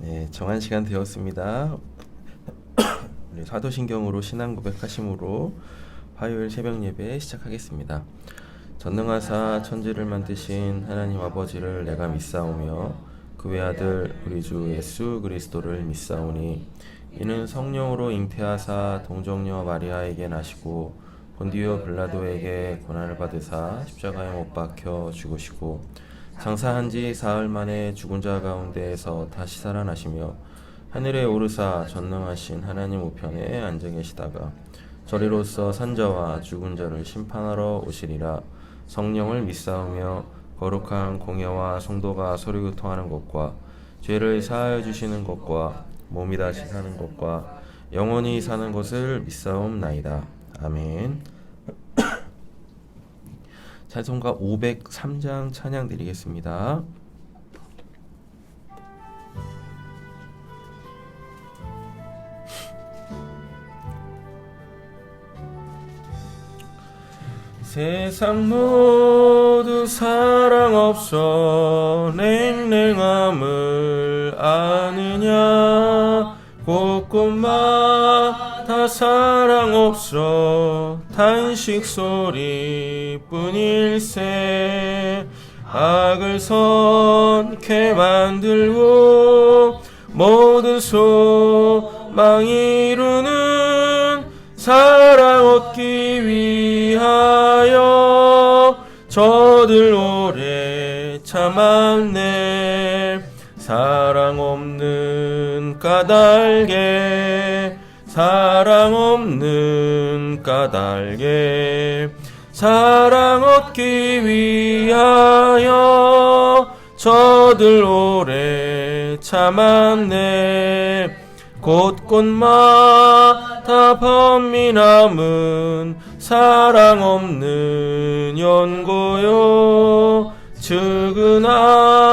네, 정한 시간 되었습니다. 우리 사도신경으로 신앙 고백하심으로 화요일 새벽 예배 시작하겠습니다. 전능하사 천지를 만드신 하나님 아버지를 내가 믿사오며 그 외아들 우리 주 예수 그리스도를 믿사오니 이는 성령으로 잉태하사 동정녀 마리아에게 나시고 본디오 빌라도에게 고난을 받으사 십자가에 못 박혀 죽으시고 장사한 지 사흘 만에 죽은 자 가운데에서 다시 살아나시며 하늘에 오르사 전능하신 하나님 우편에 앉아 계시다가 저리로서 산자와 죽은 자를 심판하러 오시리라. 성령을 믿사오며 거룩한 공예와 성도가 서로 교통하는 것과 죄를 사하여 주시는 것과 몸이 다시 사는 것과 영원히 사는 것을 믿사옵나이다. 아멘. 찬송가 503장 찬양 드리겠습니다. 세상 모두 사랑 없어 냉랭함을 아느냐 곳곳마다 사랑 없어 탄식 소리뿐일세 악을 선케 만들고 모든 소망 이루는 사랑 얻기 위하여 저들 오래 참았네. 사랑 없는 까닭에 사랑 없는 까닭에 사랑 얻기 위하여 저들 오래 참았네. 곳곳마다 범민함은 사랑 없는 연고요. 측은하게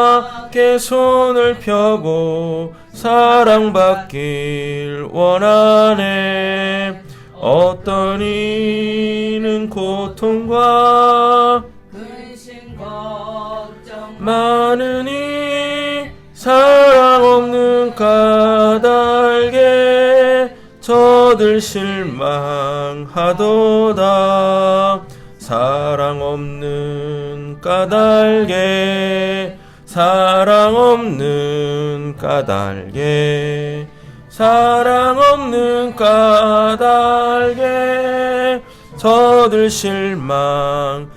손을 펴고 사랑받길 원하네. 어떤 이는 고통과 근심 걱정 많으니 사랑 없는 까닭에 저들 실망하도다. 사랑 없는 까닭에 사랑 없는 까닭에 사랑 없는 까닭에 저들 실망하도다.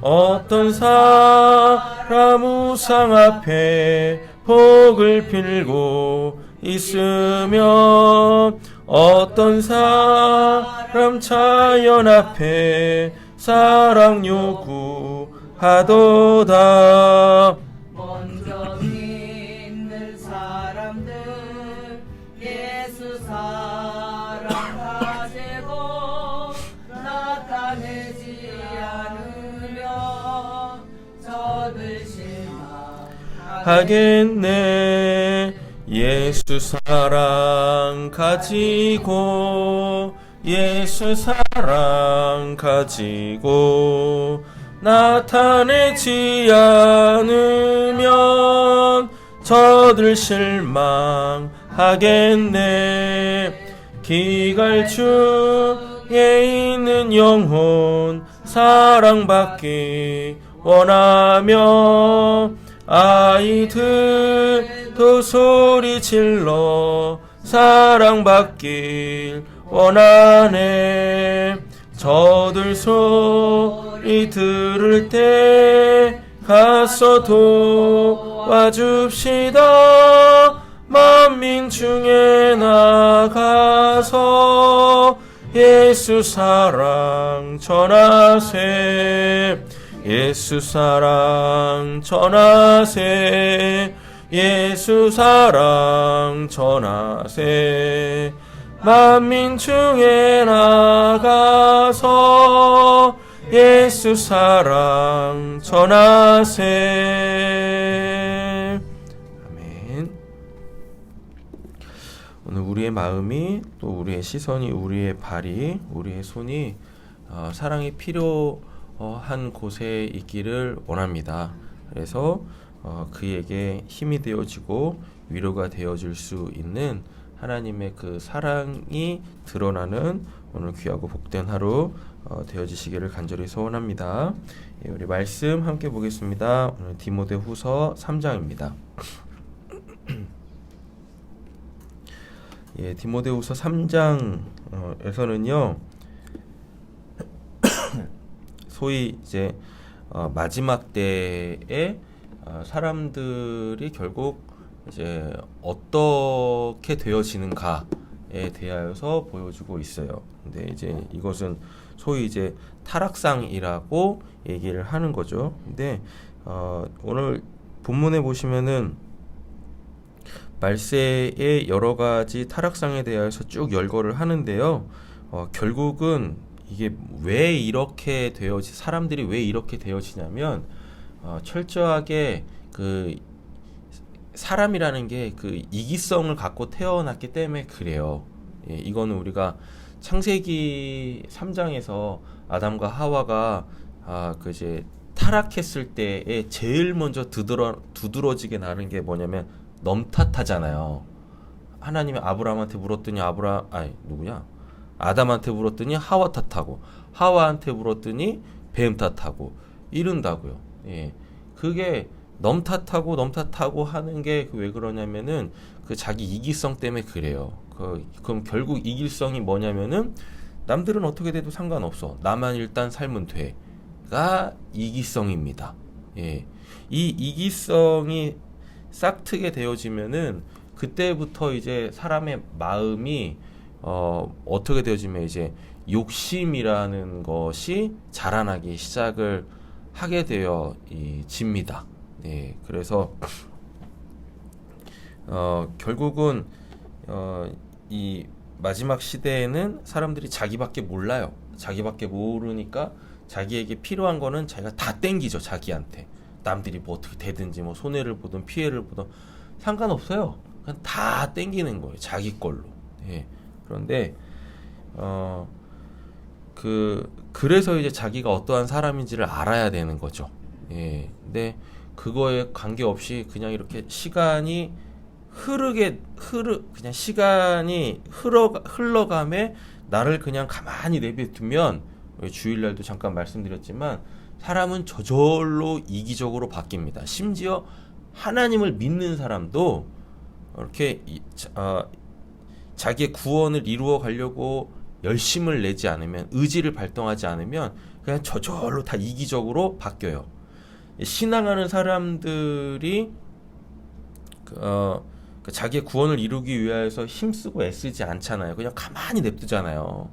어떤 사람 우상 앞에 복을 빌고 있으며 어떤 사람 자연 앞에 사랑 요구하도다. 먼저 믿는 사람들 예수 사랑하시고 나타내지 않으면 저들 하겠네. 예수 사랑 가지고 예수 사랑 가지고 나타내지 않으면 저들 실망하겠네. 기갈중에 있는 영혼 사랑받기 원하며 아이들도 소리 질러 사랑받길 원하네. 저들 소리 들을 때 가서 도와줍시다. 만민 중에 나가서 예수 사랑 전하세. 예수 사랑 전하세. 예수 사랑 전하세. 만민 중에 나가서 예수 사랑 전하세. 아멘. 오늘 우리의 마음이 또 우리의 시선이 우리의 발이 우리의 손이 사랑이 필요한 곳에 있기를 원합니다. 그래서 그에게 힘이 되어지고 위로가 되어질 수 있는 하나님의 그 사랑이 드러나는 오늘 귀하고 복된 하루 되어지시기를 간절히 소원합니다. 예, 우리 말씀 함께 보겠습니다. 오늘 디모데후서 3장입니다. 예, 디모데후서 3장에서는요, 소위 이제 마지막 때에 사람들이 결국 이제 어떻게 되어지는가에 대하여서 보여주고 있어요. 근데 이제 이것은 소위 이제 타락상이라고 얘기를 하는 거죠. 근데 오늘 본문에 보시면은 말세의 여러 가지 타락상에 대해서 쭉 열거를 하는데요. 결국은 이게 왜 이렇게 사람들이 왜 이렇게 되어지냐면 철저하게 그 사람이라는 게 그 이기성을 갖고 태어났기 때문에 그래요. 예, 이거는 우리가 창세기 3장에서 아담과 하와가 그 이제 타락했을 때에 제일 먼저 두드러지게 나는 게 뭐냐면 넘탓하잖아요. 하나님이 아브라함한테 물었더니 아담한테 물었더니 하와 탓하고, 하와한테 물었더니 뱀 탓하고 이른다고요. 예. 그게 넘탓하고 하는 게 왜 그러냐면은 그 자기 이기성 때문에 그래요. 그럼 결국 이기성이 뭐냐면은 남들은 어떻게 돼도 상관없어. 나만 일단 살면 돼가 이기성입니다. 예. 이 이기성이 싹트게 되어지면은 그때부터 이제 사람의 마음이 어떻게 되어지면 이제 욕심이라는 것이 자라나기 시작을 하게 되어집니다. 네, 그래서 결국은 이 마지막 시대에는 사람들이 자기밖에 몰라요. 자기밖에 모르니까 자기에게 필요한 거는 자기가 다 땡기죠. 자기한테. 남들이 뭐 어떻게 되든지 뭐 손해를 보든 피해를 보든 상관없어요. 그냥 다 땡기는 거예요. 자기 걸로. 네. 그런데 그래서 이제 자기가 어떠한 사람인지를 알아야 되는 거죠. 예. 근데 그거에 관계없이 그냥 이렇게 시간이 그냥 시간이 흘러감에 나를 그냥 가만히 내비두면, 주일날도 잠깐 말씀드렸지만 사람은 저절로 이기적으로 바뀝니다. 심지어 하나님을 믿는 사람도 이렇게 자기의 구원을 이루어 가려고 열심을 내지 않으면, 의지를 발동하지 않으면 그냥 저절로 다 이기적으로 바뀌어요. 신앙하는 사람들이 자기의 구원을 이루기 위해서 힘쓰고 애쓰지 않잖아요. 그냥 가만히 냅두잖아요.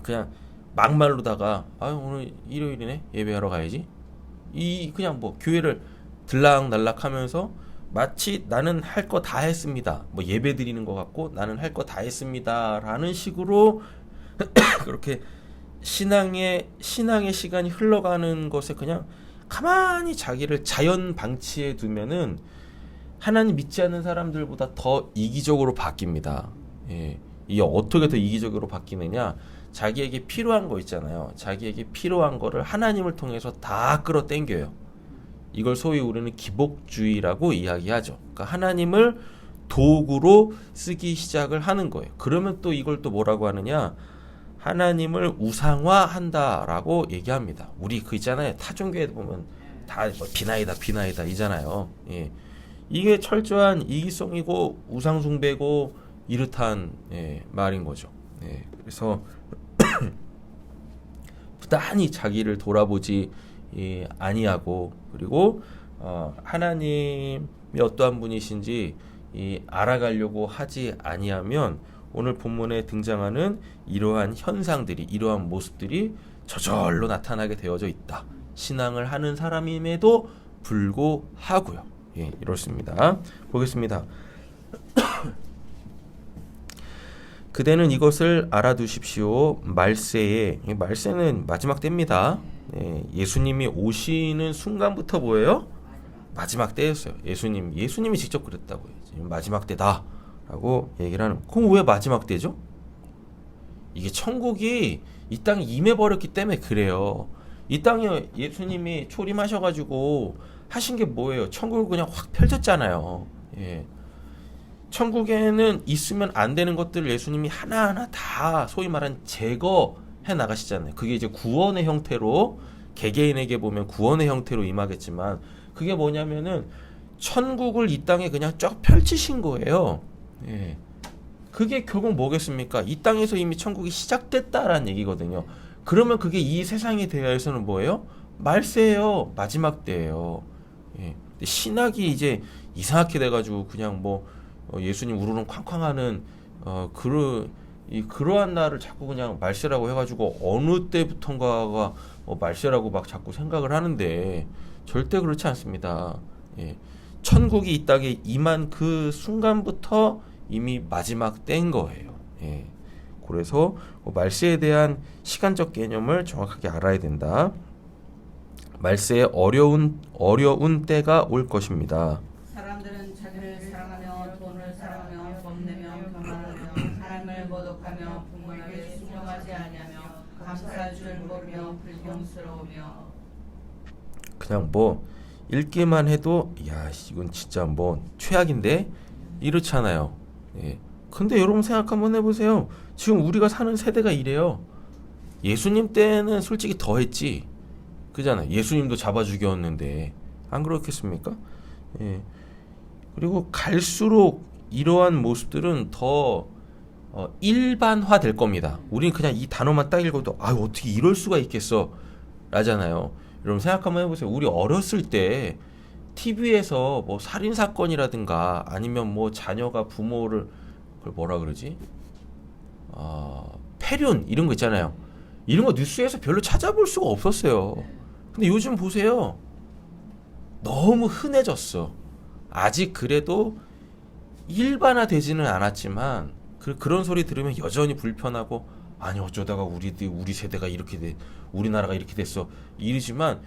그냥 막말로다가 오늘 일요일이네, 예배하러 가야지, 그냥 뭐 교회를 들락날락하면서 마치 나는 할 거 다 했습니다, 뭐 예배 드리는 것 같고 나는 할 거 다 했습니다 라는 식으로 그렇게 신앙의 시간이 흘러가는 것에 그냥 가만히 자기를 자연 방치해 두면은 하나님 믿지 않는 사람들보다 더 이기적으로 바뀝니다. 예. 이게 어떻게 더 이기적으로 바뀌느냐? 자기에게 필요한 거 있잖아요. 자기에게 필요한 거를 하나님을 통해서 다 끌어당겨요. 이걸 소위 우리는 기복주의라고 이야기하죠. 그러니까 하나님을 도구로 쓰기 시작을 하는 거예요. 그러면 또 이걸 또 뭐라고 하느냐? 하나님을 우상화한다라고 얘기합니다. 우리 그 있잖아요. 타종교에 보면 다 뭐 비나이다 이잖아요. 예. 이게 철저한 이기성이고 우상숭배고 이렇단 말인 거죠. 예. 그래서 부단히 자기를 돌아보지 아니하고, 그리고 하나님이 어떠한 분이신지 알아가려고 하지 아니하면 오늘 본문에 등장하는 이러한 현상들이, 이러한 모습들이 저절로 나타나게 되어져 있다. 신앙을 하는 사람임에도 불구하고요. 예, 이렇습니다. 보겠습니다. 그대는 이것을 알아두십시오. 말세는 마지막 때입니다. 예수님이 오시는 순간부터 뭐예요? 마지막 때였어요. 예수님이 직접 그랬다고요. 마지막 때다 라고 얘기를 하는. 그럼 왜 마지막 때죠? 이게 천국이 이 땅에 임해버렸기 때문에 그래요. 이 땅에 예수님이 초림하셔가지고 하신 게 뭐예요? 천국을 그냥 확 펼쳤잖아요. 예. 천국에는 있으면 안 되는 것들을 예수님이 하나하나 다 소위 말한 제거해 나가시잖아요. 그게 이제 구원의 형태로, 개개인에게 보면 구원의 형태로 임하겠지만, 그게 뭐냐면은 천국을 이 땅에 그냥 쫙 펼치신 거예요. 예. 그게 결국 뭐겠습니까? 이 땅에서 이미 천국이 시작됐다라는 얘기거든요. 그러면 그게 이 세상에 대하여서는 뭐예요? 말세예요. 마지막 때예요. 예. 근데 신학이 이제 이상하게 돼가지고 그냥 뭐 예수님 우르릉 쾅쾅하는 그러한 날을 자꾸 그냥 말세라고 해가지고 어느 때부턴가가 말세라고 막 자꾸 생각을 하는데 절대 그렇지 않습니다. 예. 천국이 이 땅에 임한 그 순간부터 이미 마지막 때인 거예요. 예. 그래서 말세에 대한 시간적 개념을 정확하게 알아야 된다. 말세에 어려운 때가 올 것입니다. 사람들은 자기를 사랑하며 돈을 사랑하며 법내며 교만하며 하나님을 모독하며 부모에게 순종하지 아니하며 감사할 줄 모르며 불경스러우며. 그냥 뭐 읽기만 해도 야 이건 진짜 뭐 최악인데 이렇잖아요. 예. 근데 여러분 생각 한번 해보세요. 지금 우리가 사는 세대가 이래요. 예수님 때는 솔직히 더 했지. 그잖아요. 예수님도 잡아 죽였는데 안 그렇겠습니까? 예. 그리고 갈수록 이러한 모습들은 더 일반화 될 겁니다. 우리는 그냥 이 단어만 딱 읽어도 아 어떻게 이럴 수가 있겠어 라잖아요. 여러분 생각 한번 해보세요. 우리 어렸을 때 TV에서 뭐 살인 사건이라든가 아니면 뭐 자녀가 부모를 그걸 뭐라 그러지? 폐륜 이런 거 있잖아요. 이런 거 뉴스에서 별로 찾아볼 수가 없었어요. 근데 요즘 보세요. 너무 흔해졌어. 아직 그래도 일반화되지는 않았지만 그런 소리 들으면 여전히 불편하고 아니 어쩌다가 우리 세대가 이렇게 돼 우리나라가 이렇게 됐어 이러지만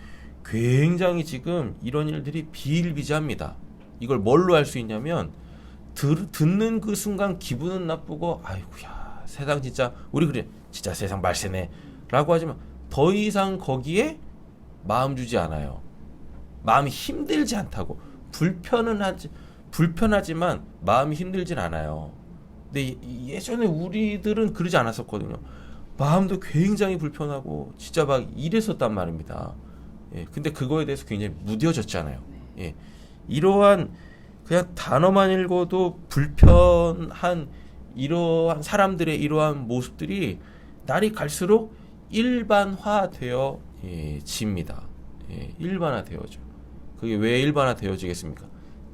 굉장히 지금 이런 일들이 비일비재합니다. 이걸 뭘로 알 수 있냐면 듣는 그 순간 기분은 나쁘고 아이고야 세상 진짜 우리 그래 진짜 세상 말세네 라고 하지만 더 이상 거기에 마음 주지 않아요. 마음이 힘들지 않다고. 불편하지만 마음이 힘들진 않아요. 근데 예전에 우리들은 그러지 않았었거든요. 마음도 굉장히 불편하고 진짜 막 이랬었단 말입니다. 예, 근데 그거에 대해서 굉장히 무뎌졌잖아요. 예, 이러한 그냥 단어만 읽어도 불편한 이러한 사람들의 이러한 모습들이 날이 갈수록 일반화되어 집니다. 예, 일반화되어져. 그게 왜 일반화되어지겠습니까?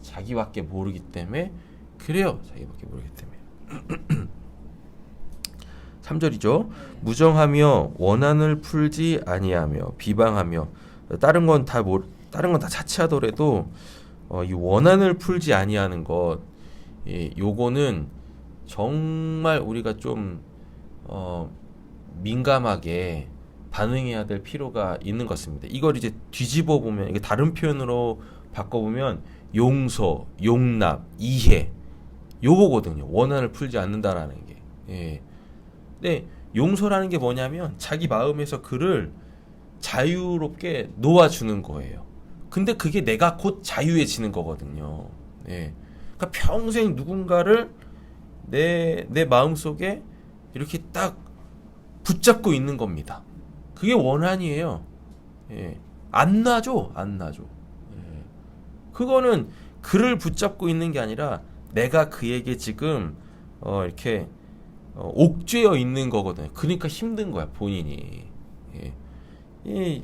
자기밖에 모르기 때문에 그래요. 자기밖에 모르기 때문에. 3절이죠. 무정하며 원한을 풀지 아니하며 비방하며 다른 건 다 차치하더라도 이 원한을 풀지 아니하는 것 요거는 정말 우리가 좀 민감하게 반응해야 될 필요가 있는 것 같습니다. 이걸 이제 뒤집어 보면 이게 다른 표현으로 바꿔보면 용서, 용납, 이해 요거거든요. 원한을 풀지 않는다라는 게. 예. 근데 용서라는 게 뭐냐면 자기 마음에서 그를 자유롭게 놓아주는 거예요. 근데 그게 내가 곧 자유해지는 거거든요. 예. 그러니까 평생 누군가를 내 마음속에 이렇게 딱 붙잡고 있는 겁니다. 그게 원한이에요. 예. 안 놔줘. 예. 그거는 그를 붙잡고 있는 게 아니라 내가 그에게 지금 이렇게 옥죄어 있는 거거든요. 그러니까 힘든 거야 본인이. 예.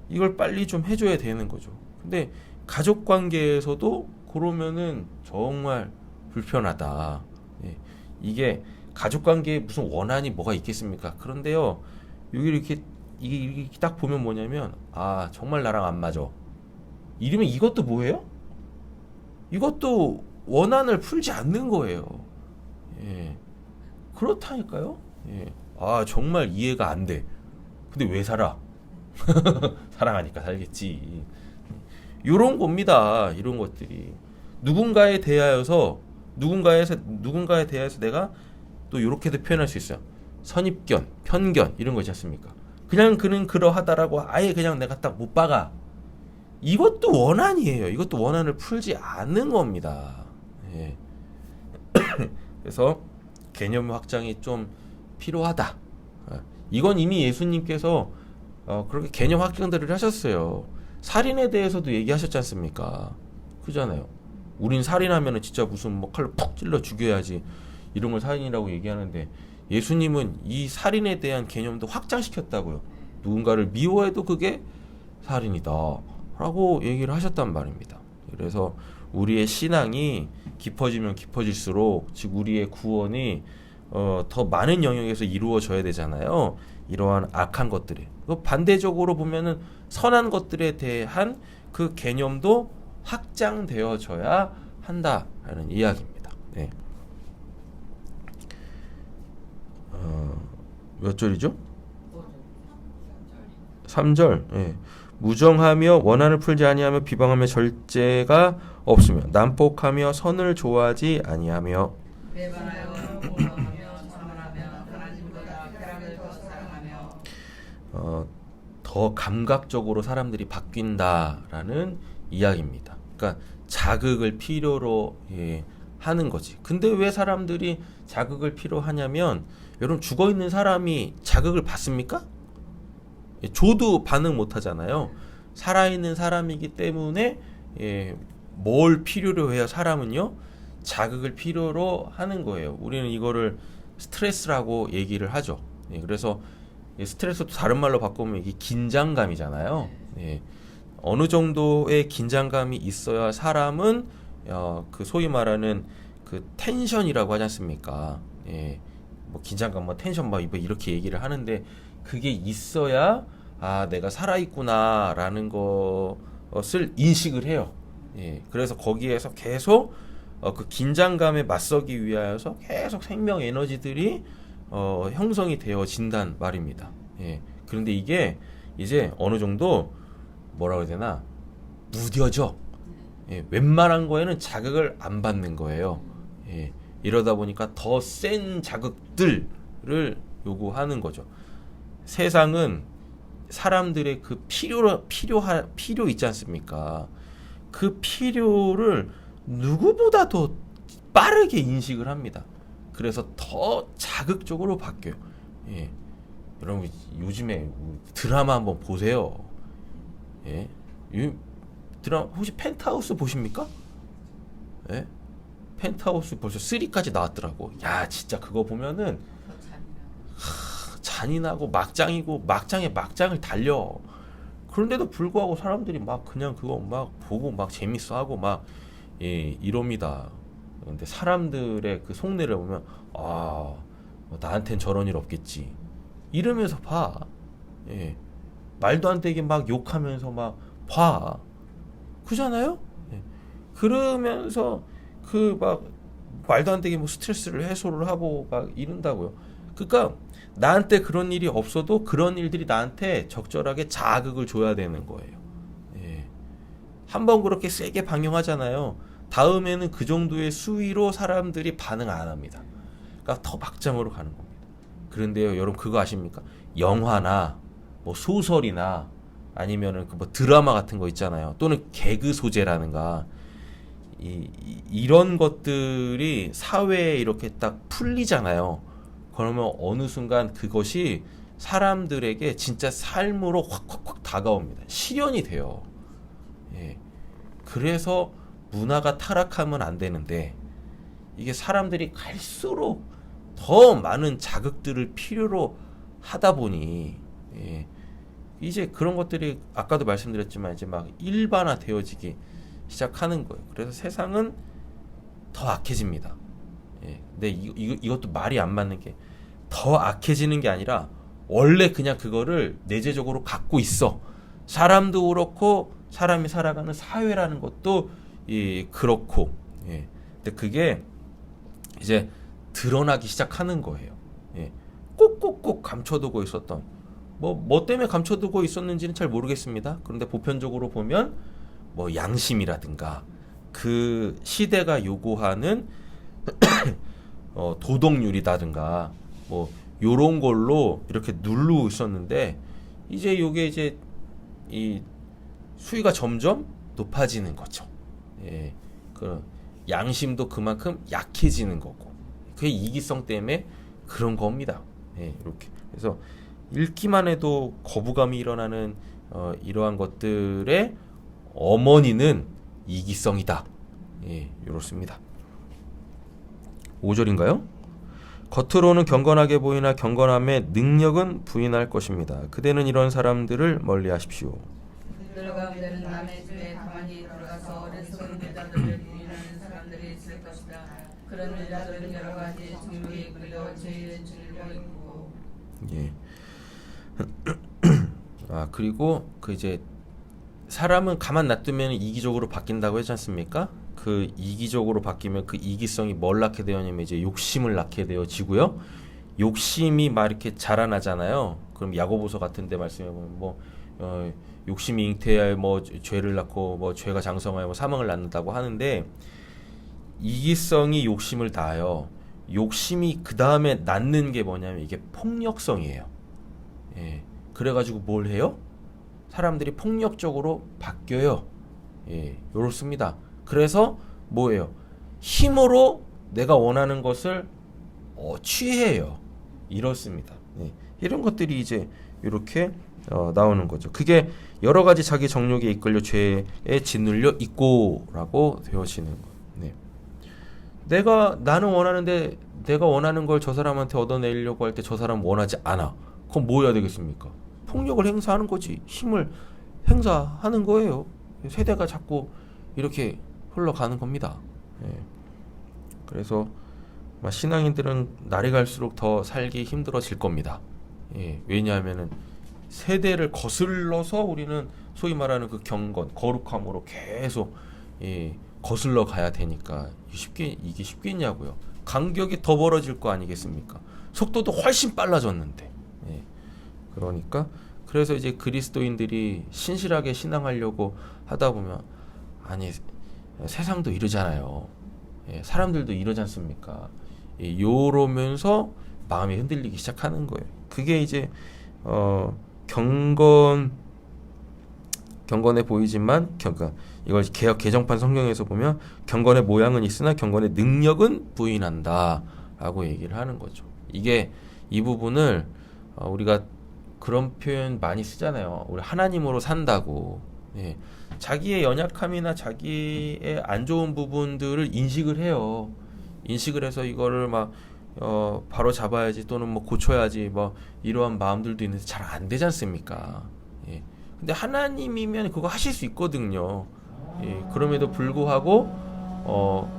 이걸 빨리 좀 해줘야 되는 거죠. 근데 가족 관계에서도 그러면은 정말 불편하다. 예. 이게 가족 관계에 무슨 원한이 뭐가 있겠습니까? 그런데요, 여기 이렇게 딱 보면 뭐냐면 아 정말 나랑 안 맞아. 이러면 이것도 뭐예요? 이것도 원한을 풀지 않는 거예요. 예. 그렇다니까요. 예. 아 정말 이해가 안 돼. 근데 왜 살아? 사랑하니까 살겠지. 이런 겁니다. 이런 것들이 누군가에 대하여서 내가 또 이렇게도 표현할 수 있어요. 선입견, 편견 이런 거 있지 않습니까? 그냥 그는 그러하다라고 아예 그냥 내가 딱 못 박아. 이것도 원한이에요. 이것도 원한을 풀지 않는 겁니다. 예. 그래서 개념 확장이 좀 필요하다. 이건 이미 예수님께서 그렇게 개념 확장들을 하셨어요. 살인에 대해서도 얘기하셨지 않습니까? 그잖아요. 우린 살인하면은 진짜 무슨 뭐 칼로 푹 찔러 죽여야지 이런 걸 살인이라고 얘기하는데 예수님은 이 살인에 대한 개념도 확장시켰다고요. 누군가를 미워해도 그게 살인이다 라고 얘기를 하셨단 말입니다. 그래서 우리의 신앙이 깊어지면 깊어질수록 즉 우리의 구원이 더 많은 영역에서 이루어져야 되잖아요. 이러한 악한 것들이 반대적으로 보면은 선한 것들에 대한 그 개념도 확장되어져야 한다라는 이야기입니다. 네. 몇 절이죠? 3절. 예. 무정하며 원한을 풀지 아니하며 비방하며 절제가 없으며 난폭하며 선을 좋아하지 아니하며 배반하여 공허하며 자만하며 하나님보다 쾌락을 더 사랑하며 더 감각적으로 사람들이 바뀐다라는 이야기입니다. 그러니까 자극을 필요로 하는 거지. 근데 왜 사람들이 자극을 필요하냐면 여러분 죽어있는 사람이 자극을 받습니까? 줘도 반응 못 하잖아요. 살아있는 사람이기 때문에 뭘 필요로 해야 사람은요 자극을 필요로 하는 거예요. 우리는 이거를 스트레스라고 얘기를 하죠. 그래서 스트레스도 다른 말로 바꾸면 이게 긴장감이잖아요. 어느 정도의 긴장감이 있어야 사람은 그 소위 말하는 그 텐션이라고 하지 않습니까? 뭐 긴장감, 뭐 텐션, 뭐 이렇게 얘기를 하는데 그게 있어야 아 내가 살아있구나라는 것을 인식을 해요. 그래서 거기에서 계속 그 긴장감에 맞서기 위하여서 계속 생명 에너지들이 형성이 되어진단 말입니다. 그런데 이게 이제 어느 정도 뭐라고 해야 되나 무뎌져. 웬만한 거에는 자극을 안 받는 거예요. 이러다 보니까 더 센 자극들을 요구하는 거죠. 세상은 사람들의 그 필요 있지 않습니까? 그 필요를 누구보다 더 빠르게 인식을 합니다. 그래서 더 자극적으로 바뀌어요. 여러분 요즘에 드라마 한번 보세요. 드라마 혹시 펜트하우스 보십니까? 펜트하우스 벌써 3까지 나왔더라고. 야 진짜 그거 보면은 잔인하고 막장이고 막장에 막장을 달려. 그런데도 불구하고 사람들이 막 그냥 그거 막 보고 막 재밌어하고 막 이럽니다. 근데 사람들의 그 속내를 보면 나한텐 저런 일 없겠지 이러면서 봐. 말도 안 되게 막 욕하면서 막 봐. 그잖아요? 그러면서 그 막 말도 안 되게 뭐 스트레스를 해소를 하고 막 이런다고요. 그러니까 나한테 그런 일이 없어도 그런 일들이 나한테 적절하게 자극을 줘야 되는 거예요. 한번 그렇게 세게 방영하잖아요. 다음에는 그 정도의 수위로 사람들이 반응 안 합니다. 그러니까 더 막장으로 가는 겁니다. 그런데요, 여러분 그거 아십니까? 영화나 뭐 소설이나 아니면은 그 뭐 드라마 같은 거 있잖아요. 또는 개그 소재라는가 이런 것들이 사회에 이렇게 딱 풀리잖아요. 그러면 어느 순간 그것이 사람들에게 진짜 삶으로 확 다가옵니다. 실현이 돼요. 그래서 문화가 타락하면 안 되는데 이게 사람들이 갈수록 더 많은 자극들을 필요로 하다 보니 이제 그런 것들이 아까도 말씀드렸지만 이제 막 일반화 되어지기 시작하는 거예요. 그래서 세상은 더 악해집니다. 근데 이것도 말이 안 맞는 게 더 악해지는 게 아니라 원래 그냥 그거를 내재적으로 갖고 있어. 사람도 그렇고 사람이 살아가는 사회라는 것도 그렇고. 근데 그게 이제 드러나기 시작하는 거예요. 꼭꼭꼭 감춰두고 있었던 뭐 때문에 감춰두고 있었는지는 잘 모르겠습니다. 그런데 보편적으로 보면 뭐 양심이라든가 그 시대가 요구하는 도덕률이라든가 뭐 요런 걸로 이렇게 누르고 있었는데 이제 요게 이제 이 수위가 점점 높아지는 거죠. 예, 그 양심도 그만큼 약해지는 거고, 그게 이기성 때문에 그런 겁니다. 예, 이렇게. 그래서 읽기만 해도 거부감이 일어나는 이러한 것들의 어머니는 이기성이다. 예, 이렇습니다. 5절인가요? 겉으로는 경건하게 보이나 경건함의 능력은 부인할 것입니다. 그대는 이런 사람들을 멀리하십시오. 그들 가운데는 남의 집에 가만히 들어가서 어리석은 여자들을 부인하는 사람들이 있을 것이다. 그런 여자들은 여러 가지 정욕에 끌려 죄에 줄고 있고. 예. 그리고 그 이제 사람은 가만 놔두면 이기적으로 바뀐다고 했지 않습니까? 그 이기적으로 바뀌면 그 이기성이 뭘 낳게 되냐면 이제 욕심을 낳게 되어지고요. 욕심이 막 이렇게 자라나잖아요. 그럼 야고보서 같은데 말씀해 보면 욕심이 잉태하여 죄를 낳고 죄가 장성하여 사망을 낳는다고 하는데, 이기성이 욕심을 낳아요. 욕심이 그 다음에 낳는 게 뭐냐면 이게 폭력성이에요. 예. 그래가지고 뭘 해요? 사람들이 폭력적으로 바뀌어요. 예, 이렇습니다. 그래서 뭐예요? 힘으로 내가 원하는 것을 취해요. 이렇습니다. 예, 이런 것들이 이제 이렇게 나오는 거죠. 그게 여러 가지 자기 정욕에 이끌려 죄에 짓눌려 있고라고 되어지는 거예요. 네. 나는 원하는데 내가 원하는 걸 저 사람한테 얻어내려고 할 때 저 사람은 원하지 않아. 그럼 뭐 해야 되겠습니까? 폭력을 행사하는 거지. 힘을 행사하는 거예요. 세대가 자꾸 이렇게 흘러가는 겁니다. 예. 그래서 신앙인들은 날이 갈수록 더 살기 힘들어질 겁니다. 예. 왜냐하면은 세대를 거슬러서 우리는 소위 말하는 그 경건, 거룩함으로 계속 거슬러 가야 되니까 이게 쉽겠냐고요. 간격이 더 벌어질 거 아니겠습니까? 속도도 훨씬 빨라졌는데. 예. 그러니까 그래서 이제 그리스도인들이 신실하게 신앙하려고 하다 보면 세상도 이러잖아요. 예, 사람들도 이러지 않습니까? 요러면서 마음이 흔들리기 시작하는 거예요. 그게 이제 경건해 보이지만 이걸 개역 개정판 성경에서 보면 경건의 모양은 있으나 경건의 능력은 부인한다라고 얘기를 하는 거죠. 이 부분을 우리가 그런 표현 많이 쓰잖아요. 우리 하나님으로 산다고. 예. 자기의 연약함이나 자기의 안 좋은 부분들을 인식을 해요. 인식을 해서 이거를 바로 잡아야지 또는 고쳐야지 이러한 마음들도 있는데 잘 안 되지 않습니까? 예. 근데 하나님이면 그거 하실 수 있거든요. 예. 그럼에도 불구하고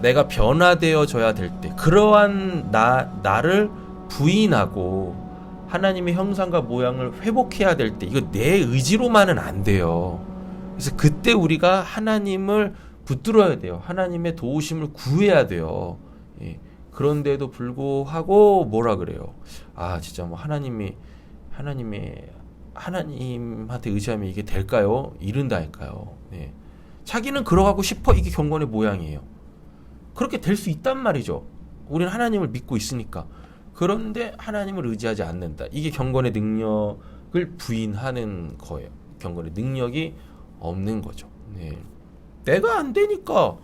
내가 변화되어져야 될 때 그러한 나를 부인하고 하나님의 형상과 모양을 회복해야 될 때 이거 내 의지로만은 안 돼요. 그래서 그때 우리가 하나님을 붙들어야 돼요. 하나님의 도우심을 구해야 돼요. 예. 그런데도 불구하고 뭐라 그래요? 진짜 하나님한테 의지하면 이게 될까요? 이른다니까요. 예. 자기는 그러가고 싶어. 이게 경건의 모양이에요. 그렇게 될 수 있단 말이죠. 우리는 하나님을 믿고 있으니까. 그런데 하나님을 의지하지 않는다. 이게 경건의 능력을 부인하는 거예요. 경건의 능력이 없는 거죠. 네. 내가 안 되니까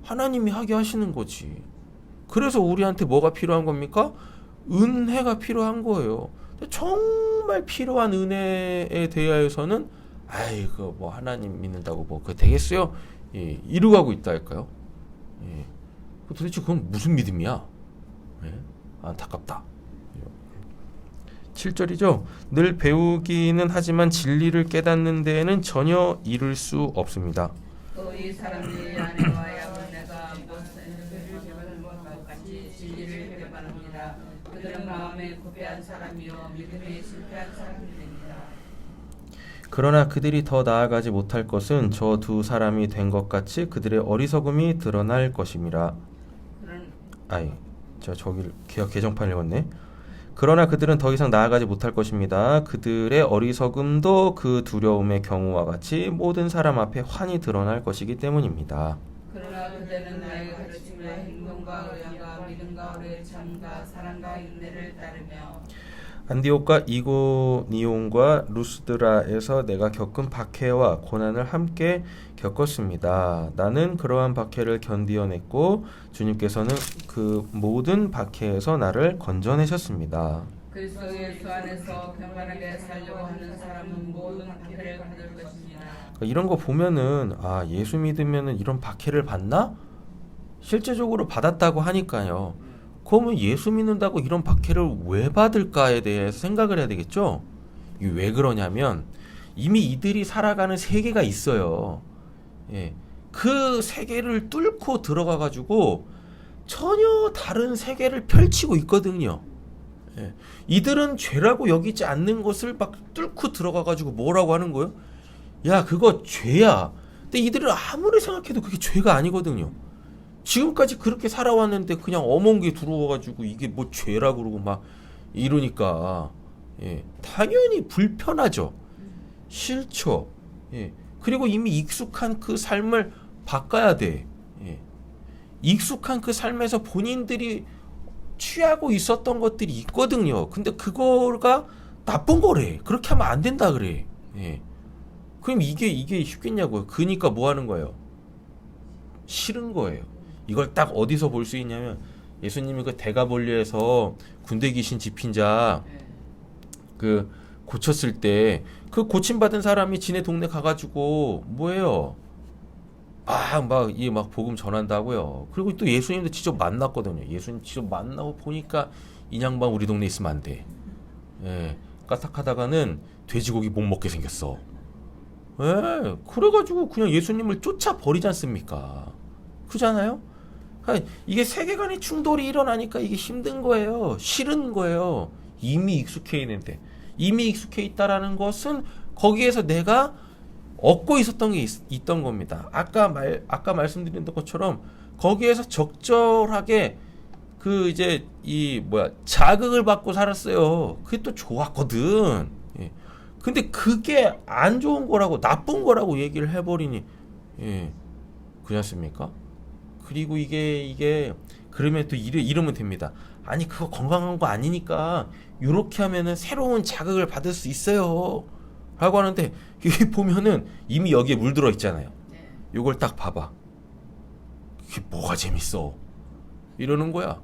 하나님이 하게 하시는 거지. 그래서 우리한테 뭐가 필요한 겁니까? 은혜가 필요한 거예요. 정말 필요한 은혜에 대하여서는 하나님 믿는다고 그거 되겠어요? 예, 이루고 있다 할까요? 예. 도대체 그건 무슨 믿음이야? 예? 안타깝다. 7절이죠. 늘 배우기는 하지만 진리를 깨닫는 데에는 전혀 이를 수 없습니다. 또 이 사람들이 아내와 야분내가 못 같이 진리를 배반합니다. 그들은 마음에 구배한 사람이요 믿음에 실패한 사람들입니다. 그러나 그들이 더 나아가지 못할 것은 저 두 사람이 된 것 같이 그들의 어리석음이 드러날 것임이라. 개역 개정판 읽었네. 그러나 그들은 더 이상 나아가지 못할 것입니다. 그들의 어리석음도 그 두려움의 경우와 같이 모든 사람 앞에 환히 드러날 것이기 때문입니다. 그러나 그들은 나의 가르침과 행동과 의향과 믿음과 오래 참과 사랑과 인내를 따르며 안디옥과 이고니온과 루스드라에서 내가 겪은 박해와 고난을 함께 겪었습니다. 나는 그러한 박해를 견디어냈고 주님께서는 그 모든 박해에서 나를 건져내셨습니다. 그리스도 예수 안에서 평안하게 살려고 하는 사람은 모든 박해를 받을 것입니다. 그러니까 이런 거 보면은 아, 예수 믿으면은 이런 박해를 받나? 실제적으로 받았다고 하니까요. 그러면 예수 믿는다고 이런 박해를 왜 받을까에 대해서 생각을 해야 되겠죠? 이게 왜 그러냐면 이미 이들이 살아가는 세계가 있어요. 예. 그 세계를 뚫고 들어가 가지고 전혀 다른 세계를 펼치고 있거든요. 예. 이들은 죄라고 여기지 않는 것을 막 뚫고 들어가 가지고 뭐라고 하는 거예요? 야, 그거 죄야. 근데 이들은 아무리 생각해도 그게 죄가 아니거든요. 지금까지 그렇게 살아왔는데 그냥 어멍게 들어와가지고 이게 뭐 죄라 그러고 막 이러니까 예, 당연히 불편하죠. 싫죠. 예, 그리고 이미 익숙한 그 삶을 바꿔야 돼. 예, 익숙한 그 삶에서 본인들이 취하고 있었던 것들이 있거든요. 근데 그거가 나쁜 거래. 그렇게 하면 안 된다 그래. 예. 그럼 이게 쉽겠냐고요. 그러니까 뭐 하는 거예요? 싫은 거예요. 이걸 딱 어디서 볼 수 있냐면 예수님이 그 대가볼리에서 군대 귀신 집힌 자 그 고쳤을 때 그 고침받은 사람이 지네 동네 가가지고 뭐예요? 막 복음 전한다고요. 그리고 또 예수님도 직접 만났거든요. 예수님 직접 만나고 보니까 이 양반 우리 동네 있으면 안 돼. 예, 까딱하다가는 돼지고기 못 먹게 생겼어. 예, 그래가지고 그냥 예수님을 쫓아 버리지 않습니까? 그잖아요? 그러니까 이게 세계관의 충돌이 일어나니까 이게 힘든 거예요. 싫은 거예요. 이미 익숙해 있는데. 이미 익숙해 있다라는 것은 거기에서 내가 얻고 있었던 게 있던 겁니다. 아까 말씀드린 것처럼 거기에서 적절하게 그 이제 자극을 받고 살았어요. 그게 또 좋았거든. 예. 근데 그게 안 좋은 거라고 나쁜 거라고 얘기를 해버리니 예. 그렇지 않습니까? 그리고 이게 그러면 또 이러면 됩니다. 아니 그거 건강한 거 아니니까 요렇게 하면은 새로운 자극을 받을 수 있어요 라고 하는데 여기 보면은 이미 여기에 물들어 있잖아요. 요걸 딱 봐봐. 그게 뭐가 재밌어 이러는 거야.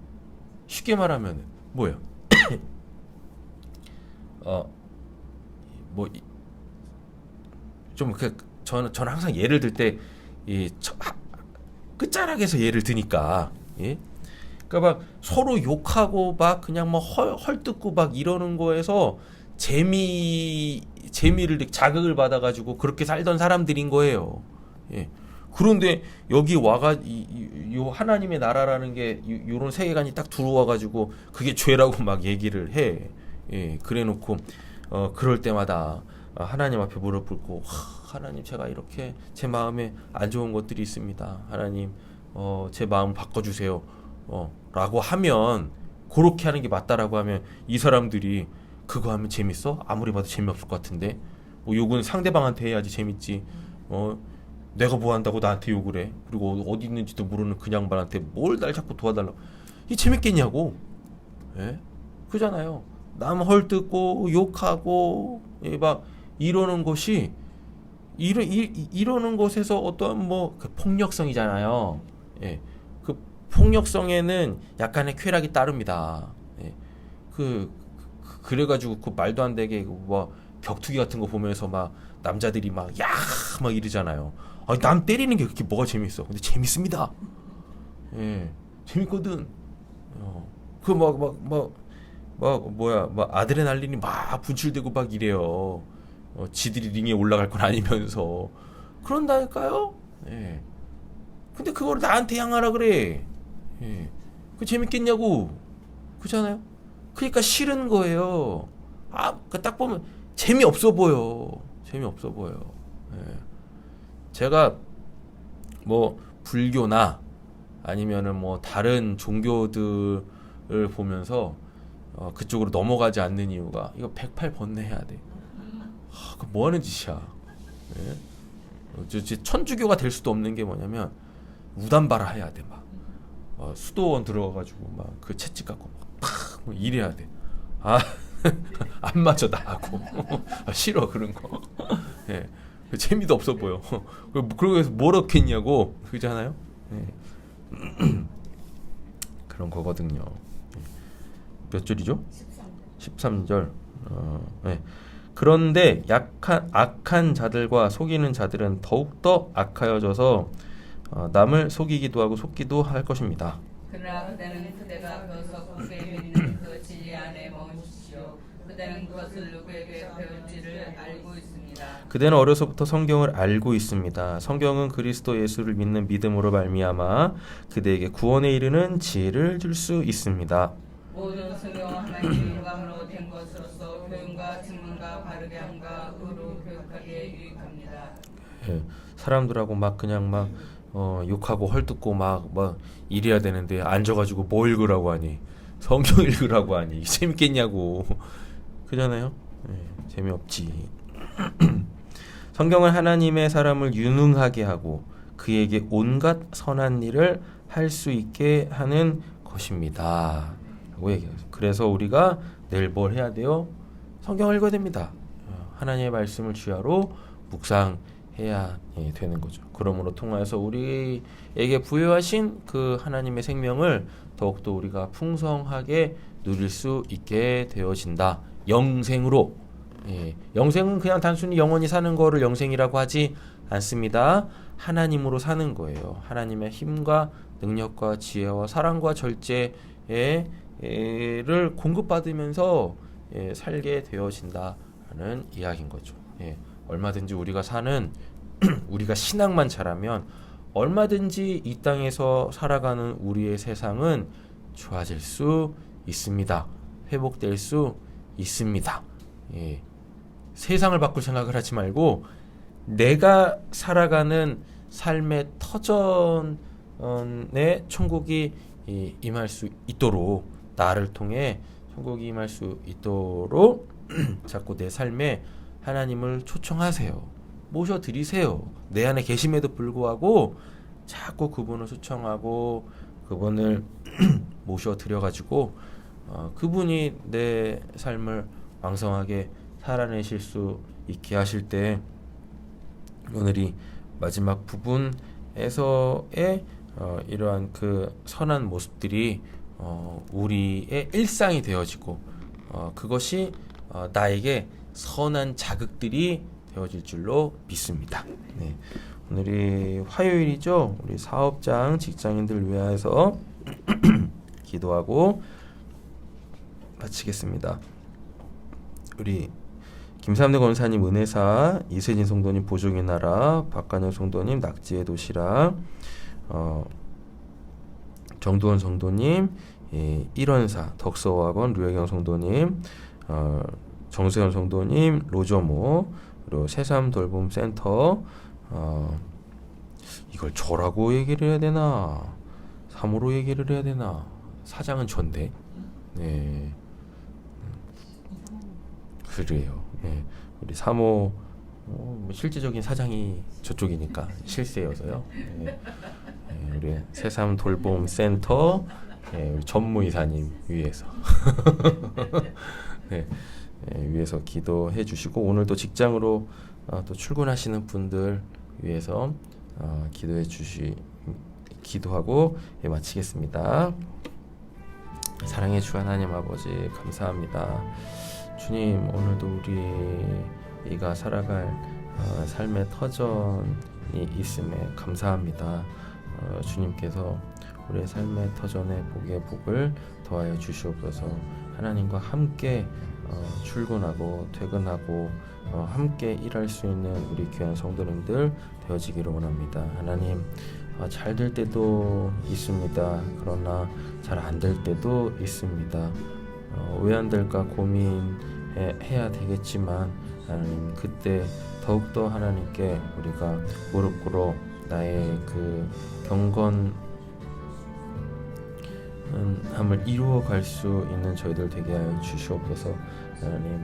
쉽게 말하면은 뭐야 저는 항상 예를 들 때 끝자락에서 예를 드니까 예? 그러니까 막 서로 욕하고 막 그냥 막 헐뜯고 막 이러는 거에서 재미를 자극을 받아가지고 그렇게 살던 사람들인 거예요. 예. 그런데 여기 와가 요 하나님의 나라라는 게 요런 세계관이 딱 들어와가지고 그게 죄라고 막 얘기를 해. 예. 그래놓고 그럴 때마다 하나님 앞에 무릎 꿇고 하나님 제가 이렇게 제 마음에 안 좋은 것들이 있습니다. 하나님 제 마음 바꿔주세요. 라고 하면 그렇게 하는 게 맞다라고 하면 이 사람들이 그거 하면 재밌어? 아무리 봐도 재미없을 것 같은데 뭐 욕은 상대방한테 해야지 재밌지. 내가 뭐 한다고 나한테 욕을 해. 그리고 어디 있는지도 모르는 그 양반한테 뭘 날 자꾸 도와달라고. 이게 재밌겠냐고. 예? 그잖아요. 남 헐뜯고 욕하고 막 이러는 것이 이러는 것에서 어떤 그 폭력성이잖아요. 예. 그 폭력성에는 약간의 쾌락이 따릅니다. 예. 그래가지고 그 말도 안 되게 뭐 격투기 같은 거 보면서 막 남자들이 막 이러잖아요. 아니, 남 때리는 게 그렇게 뭐가 재밌어? 근데 재밌습니다. 예. 재밌거든. 아드레날린이 막 분출되고 막 이래요. 지들이 링에 올라갈 건 아니면서 그런다니까요. 예. 근데 그걸 나한테 향하라 그래. 예. 그 재밌겠냐고. 그렇잖아요. 그러니까 싫은 거예요. 딱 보면 재미없어 보여. 재미없어 보여. 예. 제가 뭐 불교나 아니면은 뭐 다른 종교들을 보면서 그쪽으로 넘어가지 않는 이유가 이거 108 번뇌해야 돼. 그 뭐 하는 짓이야. 예? 천주교가 될 수도 없는 게 뭐냐면 우담바라 해야 돼. 막 수도원 들어가가지고 막 그 채찍 갖고 막 이래야 돼. 안 맞아 나하고. 싫어 그런 거. 예. 재미도 없어 보여. 그러고 해서 뭘 얻겠냐고. 그렇잖아요. 예. 그런 거거든요. 몇 줄이죠? 13절. 네. 그런데 악한 자들과 속이는 자들은 더욱더 악하여져서 남을 속이기도 하고 속기도 할 것입니다. 그러나 그대는 그대가 배워서 굳게 믿는 그 진리 안에 머무십시오. 그대는 그것을 누구에게 배운지를 알고 있습니다. 그대는 어려서부터 성경을 알고 있습니다. 성경은 그리스도 예수를 믿는 믿음으로 말미암아 그대에게 구원에 이르는 지혜를 줄 수 있습니다. 모든 성경은 하나님의 영감으로 된 것으로서 교훈과 증언과 바르게 함과 의로 교육하기에 유익합니다. 예, 사람들하고 막 그냥 막 욕하고 헐뜯고 막 이래야 되는데 앉아가지고 뭐 읽으라고 하니, 성경 읽으라고 하니 재밌겠냐고. 그잖아요. 예, 재미없지. 성경은 하나님의 사람을 유능하게 하고 그에게 온갖 선한 일을 할 수 있게 하는 것입니다 라고 얘기해요. 그래서 우리가 내일 뭘 해야 돼요? 성경을 읽어야 됩니다. 하나님의 말씀을 주야로 묵상해야 되는 거죠. 그러므로 통하여서 우리에게 부여하신 그 하나님의 생명을 더욱더 우리가 풍성하게 누릴 수 있게 되어진다. 영생으로. 영생은 그냥 단순히 영원히 사는 거를 영생이라고 하지 않습니다. 하나님으로 사는 거예요. 하나님의 힘과 능력과 지혜와 사랑과 절제를 공급받으면서 살게 되어진다는 이야기인 거죠. 얼마든지 우리가 사는 우리가 신앙만 잘하면 얼마든지 이 땅에서 살아가는 우리의 세상은 좋아질 수 있습니다. 회복될 수 있습니다. 세상을 바꿀 생각을 하지 말고 내가 살아가는 삶의 터전에 천국이 임할 수 있도록, 나를 통해 천국이 임할 수 있도록 자꾸 내 삶에 하나님을 초청하세요. 모셔드리세요. 내 안에 계심에도 불구하고 자꾸 그분을 초청하고 그분을 모셔드려가지고 그분이 내 삶을 왕성하게 살아내실 수 있게 하실 때, 오늘이 마지막 부분에서의 이러한 그 선한 모습들이 우리의 일상이 되어지고 그것이 나에게 선한 자극들이 되어질 줄로 믿습니다. 네. 오늘이 화요일이죠. 우리 사업장 직장인들 위해서 기도하고 마치겠습니다. 우리 김삼대 권사님 은혜사, 이세진 성도님 보조의 나라, 박간영 성도님 낙지의 도시락, 정두원 성도님, 일원사 덕서학원 류혜경 성도님, 정세현 성도님, 로저모, 그리고 새삼 돌봄 센터, 이걸 저라고 얘기를 해야 되나, 사모로 얘기를 해야 되나. 사장은 전데. 네. 그래요. 예. 우리 사모 실제적인 사장이 저쪽이니까 실세여서요. 예. 예, 우리 새삼 돌봄 센터 우리 전무이사님 위해서 네. 위해서 기도해 주시고, 오늘도 직장으로 또 출근하시는 분들 위해서 기도해 기도하고 마치겠습니다. 사랑의 주 하나님 아버지 감사합니다. 주님, 오늘도 우리가 살아갈 삶의 터전이 있음에 감사합니다. 주님께서 우리의 삶의 터전에 복의 복을 더하여 주시옵소서. 하나님과 함께 출근하고 퇴근하고 함께 일할 수 있는 우리 귀한 성도님들 되어지기를 원합니다. 하나님, 잘 될 때도 있습니다. 그러나 잘 안 될 때도 있습니다. 왜 안 될까 고민해야 되겠지만, 하나님 그때 더욱더 하나님께 우리가 무릎 꿇어 나의 그 경건함을 이루어갈 수 있는 저희들 되게 하여 주시옵소서. 하나님,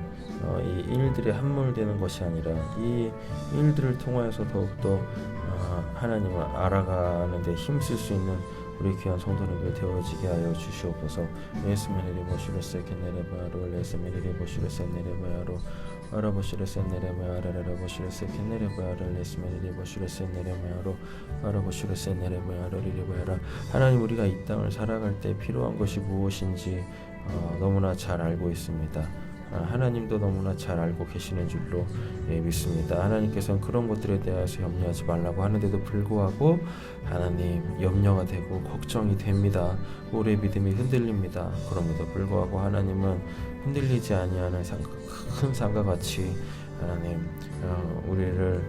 이 일들에 함몰되는 것이 아니라 이 일들을 통하여서 더욱더 하나님을 알아가는 데 힘쓸 수 있는 우리 귀한 성도님들 되어지게 하여 주시옵소서. 예수메리리 보시르세 켄네레바야로 레스메리리 보시르세 네레바야로 아라보시르세 네레바야라라 보시르세 켄네레바야를 레스메리리 보시르세 네레바야로 아라보시르세 네레바야로 리리바야라. 하나님, 우리가 이 땅을 살아갈 때 필요한 것이 무엇인지 너무나 잘 알고 있습니다. 하나님도 너무나 잘 알고 계시는 줄로 믿습니다. 하나님께서는 그런 것들에 대해서 염려하지 말라고 하는데도 불구하고 하나님 염려가 되고 걱정이 됩니다. 우리의 믿음이 흔들립니다. 그럼에도 불구하고 하나님은 흔들리지 아니하는 큰 산과 같이 하나님 우리를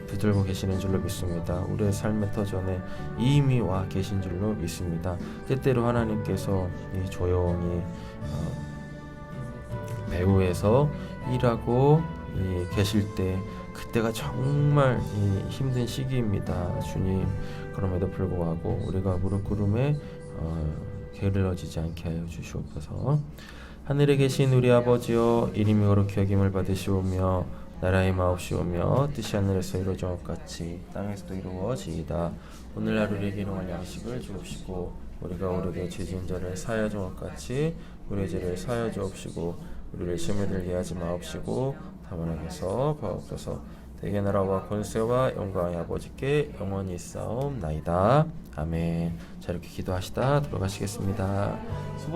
붙들고 계시는 줄로 믿습니다. 우리의 삶의 터전에 이미 와 계신 줄로 믿습니다. 때때로 하나님께서 조용히 배후에서 일하고 계실 때 그때가 정말 힘든 시기입니다. 주님, 그럼에도 불구하고 우리가 무릎 꿇음에 게을러지지 않게 하여 주시옵소서. 하늘에 계신 우리 아버지여, 이름이 거룩히 여김을 받으시오며 나라의 마옵시오며 뜻이 하늘에서 이루어진 것 같이 땅에서도 이루어지이다. 오늘 하루 우리에게 일용할 양식을 주옵시고 우리가 우리에게 죄 지은 자를 사하여 준 것 같이 우리의 죄를 사하여 주옵시고 우리를 시험에 들게 하지 마옵시고 다만 악에서 구하옵소서. 대개 나라와 권세와 영광의 아버지께 영원히 있사옵나이다. 아멘. 자, 이렇게 기도하시다 들어가시겠습니다.